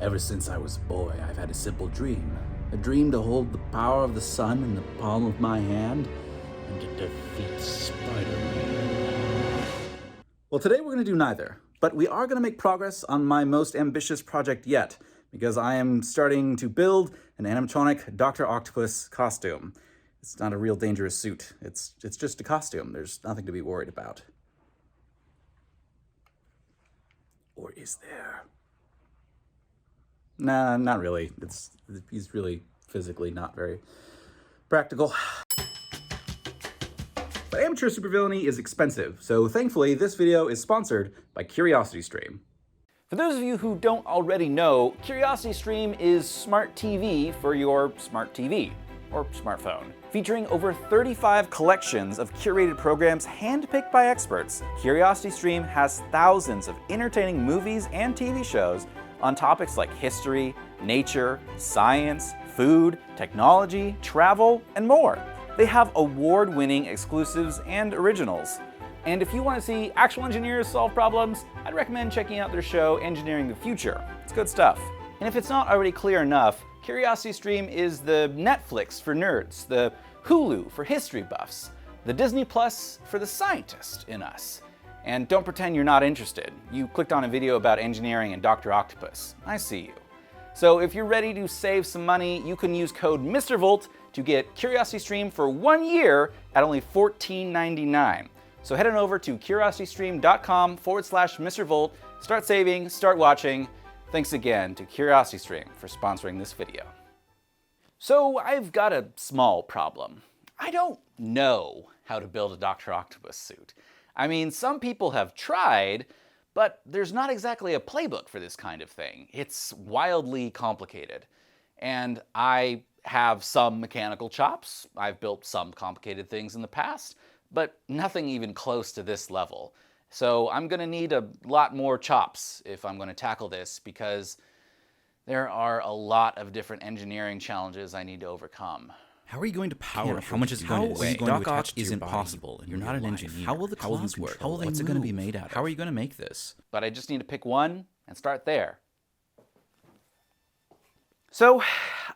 Ever since I was a boy, I've had a simple dream. A dream to hold the power of the sun in the palm of my hand and to defeat Spider-Man. Well, today we're going to do neither, but we are going to make progress on my most ambitious project yet, because I am starting to build an animatronic Dr. Octopus costume. It's not a real dangerous suit. It's just a costume. There's nothing to be worried about. Or is there? Nah, not really. He's really physically not very practical. But amateur supervillainy is expensive, so thankfully this video is sponsored by CuriosityStream. For those of you who don't already know, CuriosityStream is smart TV for your smart TV or smartphone. Featuring over 35 collections of curated programs handpicked by experts, CuriosityStream has thousands of entertaining movies and TV shows on topics like history, nature, science, food, technology, travel, and more. They have award-winning exclusives and originals. And if you want to see actual engineers solve problems, I'd recommend checking out their show, Engineering the Future. It's good stuff. And if it's not already clear enough, CuriosityStream is the Netflix for nerds, the Hulu for history buffs, the Disney Plus for the scientist in us. And don't pretend you're not interested. You clicked on a video about engineering and Dr. Octopus. I see you. So if you're ready to save some money, you can use code MrVolt to get CuriosityStream for 1 year at only $14.99. So head on over to curiositystream.com/MrVolt, start saving, start watching. Thanks again to CuriosityStream for sponsoring this video. So I've got a small problem. I don't know how to build a Dr. Octopus suit. I mean, some people have tried, but there's not exactly a playbook for this kind of thing. It's wildly complicated. And I have some mechanical chops. I've built some complicated things in the past, but nothing even close to this level. So I'm gonna need a lot more chops if I'm gonna tackle this, because there are a lot of different engineering challenges I need to overcome. How are you going to power it? How much is it going to weigh? Doc Ock isn't possible. You're not an engineer. How will the claws work? What's it going to be made out of? How are you going to make this? But I just need to pick one and start there. So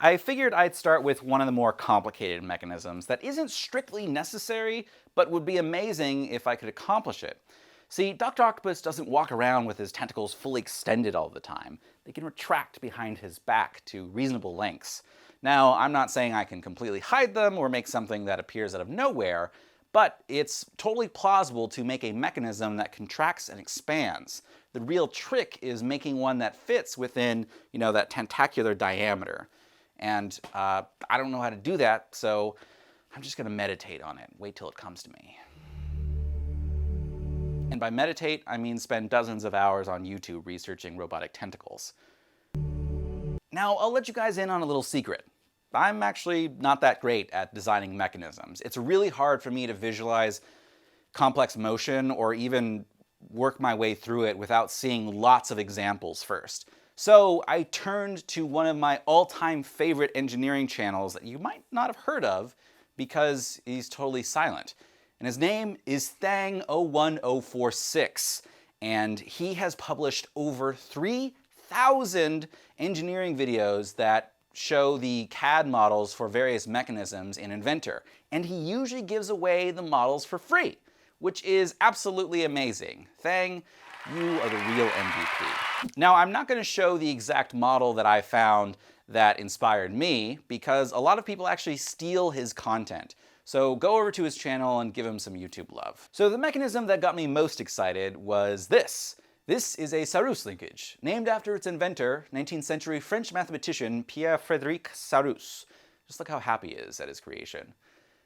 I figured I'd start with one of the more complicated mechanisms that isn't strictly necessary, but would be amazing if I could accomplish it. See, Dr. Octopus doesn't walk around with his tentacles fully extended all the time. They can retract behind his back to reasonable lengths. Now, I'm not saying I can completely hide them or make something that appears out of nowhere, but it's totally plausible to make a mechanism that contracts and expands. The real trick is making one that fits within, that tentacular diameter. And I don't know how to do that, so I'm just gonna meditate on it, wait till it comes to me. And by meditate, I mean spend dozens of hours on YouTube researching robotic tentacles. Now, I'll let you guys in on a little secret. I'm actually not that great at designing mechanisms. It's really hard for me to visualize complex motion or even work my way through it without seeing lots of examples first. So I turned to one of my all-time favorite engineering channels that you might not have heard of because he's totally silent. And his name is Thang01046, and he has published over 3,000 engineering videos that show the CAD models for various mechanisms in Inventor. And he usually gives away the models for free, which is absolutely amazing. Thang, you are the real MVP. Now, I'm not going to show the exact model that I found that inspired me, because a lot of people actually steal his content. So go over to his channel and give him some YouTube love. So the mechanism that got me most excited was this. This is a Sarrus linkage, named after its inventor, 19th century French mathematician Pierre-Frédéric Sarrus. Just look how happy he is at his creation.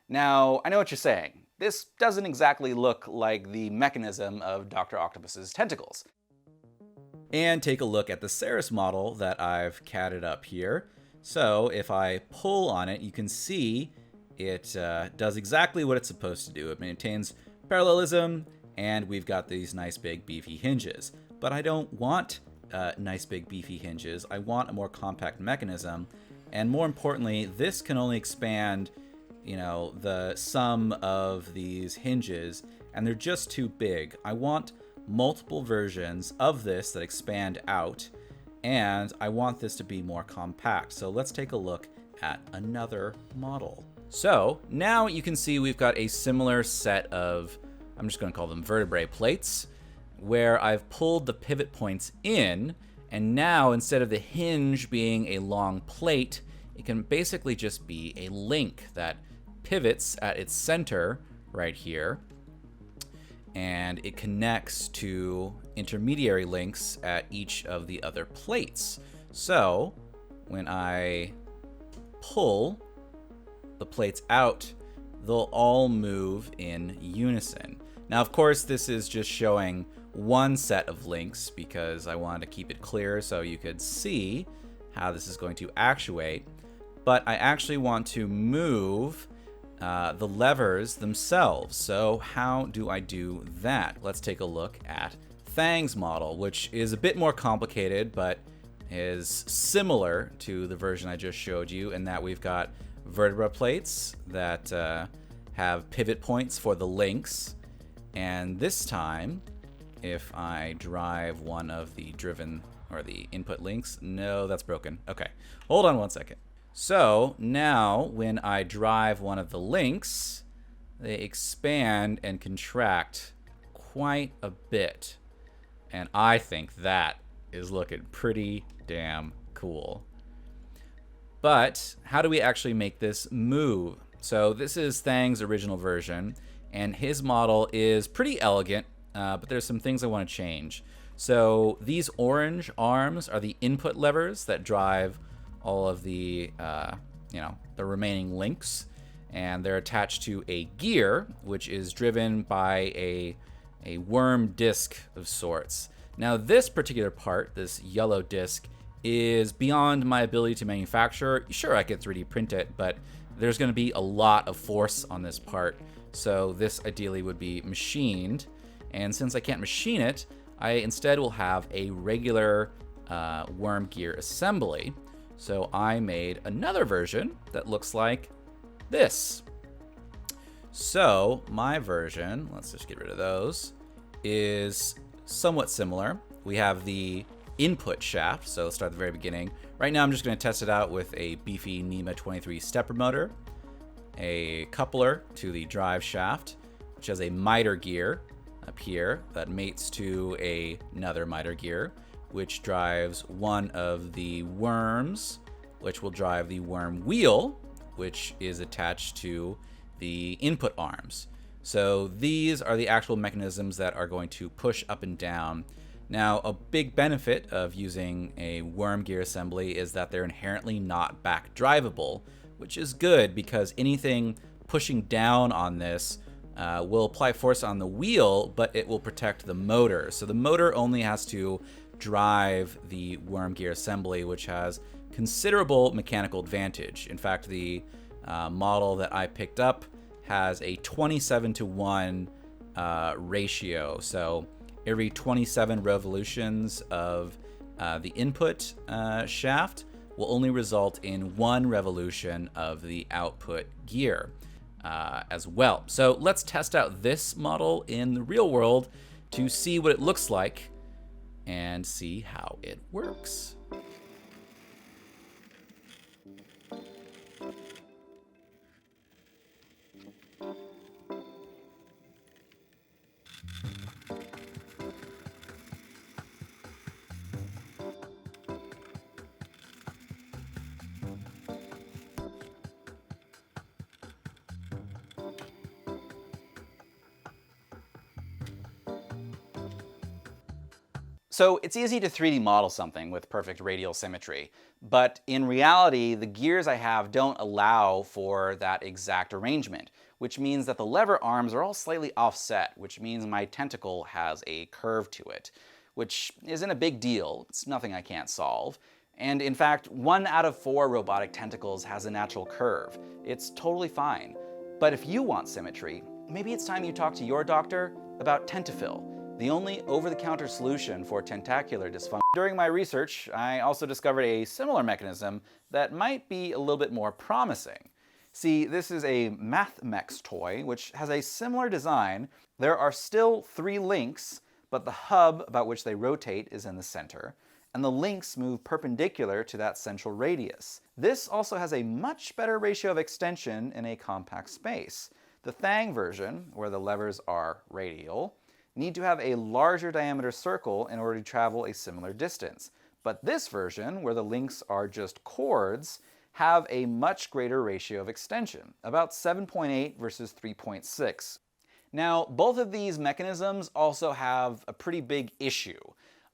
Now, I know what you're saying. This doesn't exactly look like the mechanism of Dr. Octopus's tentacles. And take a look at the Sarrus model that I've CAD'd up here. So if I pull on it, you can see it does exactly what it's supposed to do. It maintains parallelism, and we've got these nice big beefy hinges. But I don't want nice big beefy hinges. I want a more compact mechanism. And more importantly, this can only expand, the sum of these hinges, and they're just too big. I want multiple versions of this that expand out, and I want this to be more compact. So let's take a look at another model. So now you can see we've got a similar set of, I'm just going to call them vertebrae plates, where I've pulled the pivot points in, and now instead of the hinge being a long plate, it can basically just be a link that pivots at its center right here, and it connects to intermediary links at each of the other plates. So when I pull the plates out, they'll all move in unison. Now, of course, this is just showing one set of links because I wanted to keep it clear so you could see how this is going to actuate. But I actually want to move the levers themselves. So how do I do that? Let's take a look at Thang's model, which is a bit more complicated, but is similar to the version I just showed you in that we've got vertebra plates that have pivot points for the links. And this time, if I drive one of the driven or the input links, no, that's broken. Okay, hold on one second. So now when I drive one of the links, they expand and contract quite a bit. And I think that is looking pretty damn cool. But how do we actually make this move? So this is Thang's original version, and his model is pretty elegant, but there's some things I want to change. So these orange arms are the input levers that drive all of the, the remaining links, and they're attached to a gear, which is driven by a worm disc of sorts. Now this particular part, this yellow disc, is beyond my ability to manufacture. Sure, I could 3D print it, but there's going to be a lot of force on this part, so this ideally would be machined. And since I can't machine it, I instead will have a regular worm gear assembly. So I made another version that looks like this. So my version, let's just get rid of those, is somewhat similar. We have the input shaft, so let's start at the very beginning. Right now I'm just going to test it out with a beefy NEMA 23 stepper motor, a coupler to the drive shaft, which has a miter gear up here that mates to another miter gear, which drives one of the worms, which will drive the worm wheel, which is attached to the input arms. So these are the actual mechanisms that are going to push up and down. Now, a big benefit of using a worm gear assembly is that they're inherently not back drivable, which is good because anything pushing down on this will apply force on the wheel, but it will protect the motor. So the motor only has to drive the worm gear assembly, which has considerable mechanical advantage. In fact, the model that I picked up has a 27-to-1 ratio. So every 27 revolutions of the input shaft will only result in 1 revolution of the output gear as well. So let's test out this model in the real world to see what it looks like and see how it works. So it's easy to 3D model something with perfect radial symmetry, but in reality, the gears I have don't allow for that exact arrangement, which means that the lever arms are all slightly offset, which means my tentacle has a curve to it, which isn't a big deal. It's nothing I can't solve. And in fact, 1 out of 4 robotic tentacles has a natural curve. It's totally fine. But if you want symmetry, maybe it's time you talk to your doctor about Tentafil, the only over-the-counter solution for tentacular dysfunction. During my research, I also discovered a similar mechanism that might be a little bit more promising. See, this is a MathMex toy, which has a similar design. There are still 3 links, but the hub about which they rotate is in the center. and the links move perpendicular to that central radius. This also has a much better ratio of extension in a compact space. The Thang version, where the levers are radial, need to have a larger diameter circle in order to travel a similar distance. But this version, where the links are just cords, have a much greater ratio of extension, about 7.8 versus 3.6. Now, both of these mechanisms also have a pretty big issue,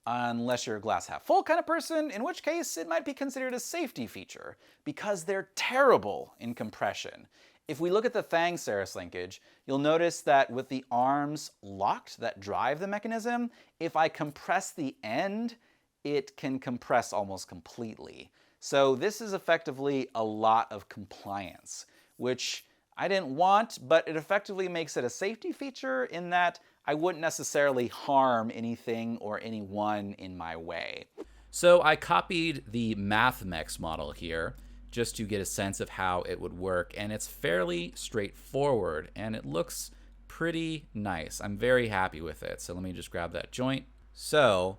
unless you're a glass half full kind of person, in which case it might be considered a safety feature, because they're terrible in compression. If we look at the Thang-Ceres linkage, you'll notice that with the arms locked that drive the mechanism, if I compress the end, it can compress almost completely. So this is effectively a lot of compliance, which I didn't want, but it effectively makes it a safety feature in that I wouldn't necessarily harm anything or anyone in my way. So I copied the MathMex model here just to get a sense of how it would work, and it's fairly straightforward and it looks pretty nice. I'm very happy with it. So let me just grab that joint. So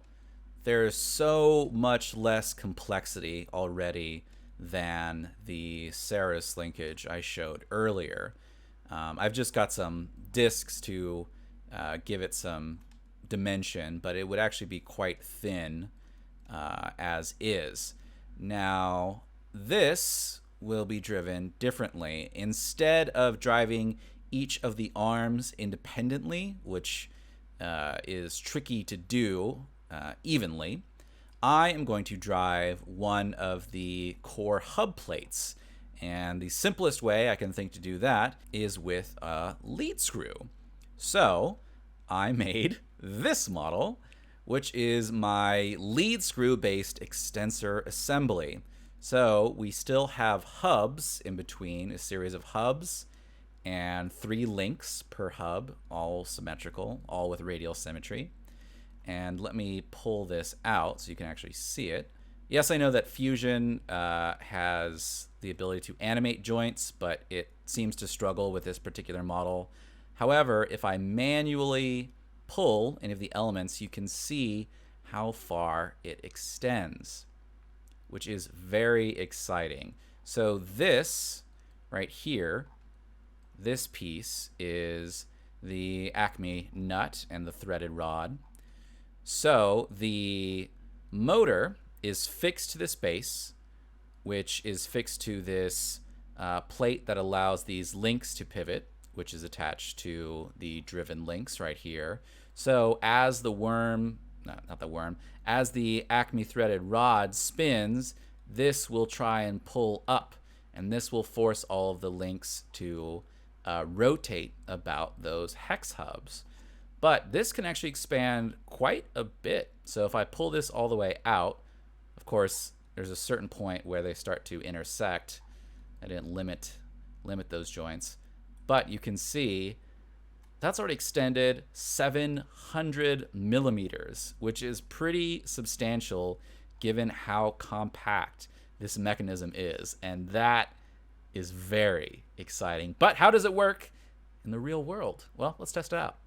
there's so much less complexity already than the Ceres linkage I showed earlier. I've just got some discs to give it some dimension, but it would actually be quite thin as is. Now, this will be driven differently. Instead of driving each of the arms independently, which is tricky to do evenly, I am going to drive one of the core hub plates. And the simplest way I can think to do that is with a lead screw. So I made this model, which is my lead screw based extensor assembly. So we still have hubs in between, a series of hubs and 3 links per hub, all symmetrical, all with radial symmetry. And let me pull this out so you can actually see it. Yes, I know that Fusion has the ability to animate joints, but it seems to struggle with this particular model. However, if I manually pull any of the elements, you can see how far it extends, which is very exciting. So this right here, this piece is the Acme nut and the threaded rod. So the motor is fixed to this base, which is fixed to this plate that allows these links to pivot, which is attached to the driven links right here. So as the as the Acme threaded rod spins, this will try and pull up, and this will force all of the links to rotate about those hex hubs. But this can actually expand quite a bit. So if I pull this all the way out, of course, there's a certain point where they start to intersect. I didn't limit those joints. But you can see that's already extended 700 millimeters, which is pretty substantial given how compact this mechanism is. And that is very exciting. But how does it work in the real world? Well, let's test it out.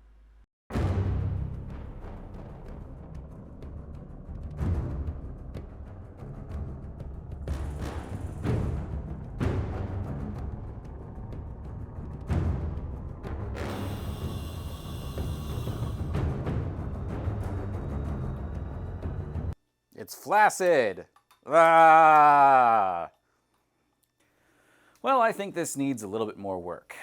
It's flaccid. Ah. Well, I think this needs a little bit more work.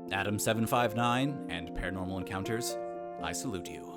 Adam759 and Paranormal Encounters, I salute you.